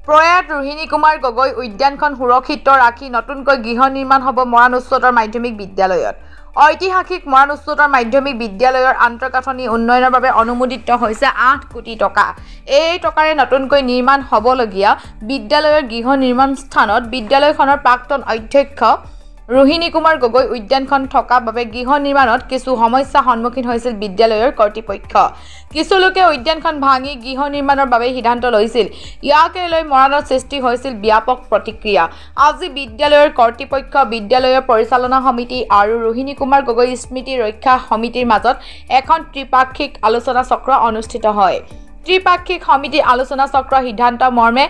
প্ৰয়াত ৰোহিণী কুমাৰ গগৈ উদ্যানখন সুৰক্ষিত ৰাখি নতুনকৈ গৃহ নিৰ্মাণ হ'ব মৰাণ উচ্চতৰ মাধ্যমিক বিদ্যালয়ত। ঐতিহাসিক মৰাণ উচ্চতৰ মাধ্যমিক বিদ্যালয়ৰ আন্তঃগাঁথনি উন্নয়নৰ বাবে অনুমোদিত হৈছে 8 কোটি টকা। এই টকাৰে নতুনকৈ নিৰ্মাণ হ'বলগীয়া বিদ্যালয়ৰ গৃহ নিৰ্মাণ স্থানত বিদ্যালয়খনৰ প্ৰাক্তন অধ্যক্ষ ৰোহিণী কুমাৰ গগৈ উদ্যানখন থকা বাবে গৃহ নিৰ্মাণত কিছু সমস্যাৰ সন্মুখীন হৈছিল বিদ্যালয়ৰ কৰ্তৃপক্ষ। কিছু লোকে উদ্যানখন ভাঙি গৃহ নিৰ্মাণৰ বাবে সিদ্ধান্ত লৈছিল। ইয়াকে লৈ মৰাণত সৃষ্টি হৈছিল ব্যাপক প্ৰতিক্ৰিয়া। আজি বিদ্যালয়ৰ কৰ্তৃপক্ষ, বিদ্যালয়ৰ পৰিচালনা সমিতি আৰু ৰোহিণী কুমাৰ গগৈ স্মৃতি ৰক্ষা সমিতিৰ মাজত এখন ত্ৰিপাক্ষিক আলোচনা চক্ৰ অনুষ্ঠিত হয়। ত্ৰিপাক্ষিক সমিতিৰ আলোচনা চক্ৰৰ সিদ্ধান্ত মৰ্মে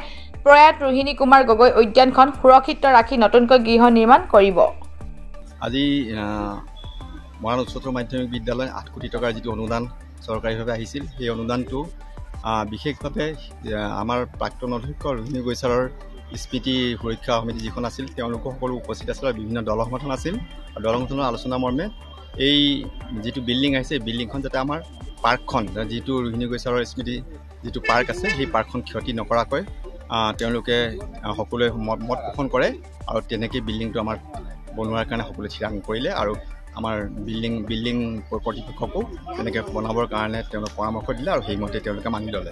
প্ৰয়াত ৰোহিণী কুমাৰ গগৈ উদ্যানখন সুৰক্ষিত ৰাখি নতুনকৈ গৃহ নিৰ্মাণ কৰিব। আজি মৰাণ উচ্চতৰ মাধ্যমিক বিদ্যালয় 8 কোটি টকাৰ যিটো অনুদান চৰকাৰীভাৱে আহিছিল, সেই অনুদানটো বিশেষভাৱে আমাৰ প্ৰাক্তন অধ্যক্ষ ৰোহিণী গগৈ ছাৰৰ স্মৃতি সুৰক্ষা সমিতি যিখন আছিল, তেওঁলোকৰ সকলো উপস্থিত আছিল আৰু বিভিন্ন দল সংগঠন আছিল। আৰু দল সংগঠনৰ আলোচনা মৰ্মে এই যিটো বিল্ডিং আহিছে, এই বিল্ডিংখন যাতে আমাৰ পাৰ্কখন, যিটো ৰোহিণী গগৈ ছাৰৰ স্মৃতি যিটো পাৰ্ক আছে, সেই পাৰ্কখন ক্ষতি নকৰাকৈ তেওঁলোকে সকলোৱে মত পোষণ কৰে আৰু তেনেকৈ বিল্ডিংটো আমাৰ বনোৱাৰ কাৰণে সকলোৱে থিৰাং কৰিলে আৰু আমাৰ বিল্ডিং কৰ্তৃপক্ষকো তেনেকৈ বনাবৰ কাৰণে তেওঁলোকে পৰামৰ্শ দিলে আৰু সেইমতে তেওঁলোকে মানি ল'লে।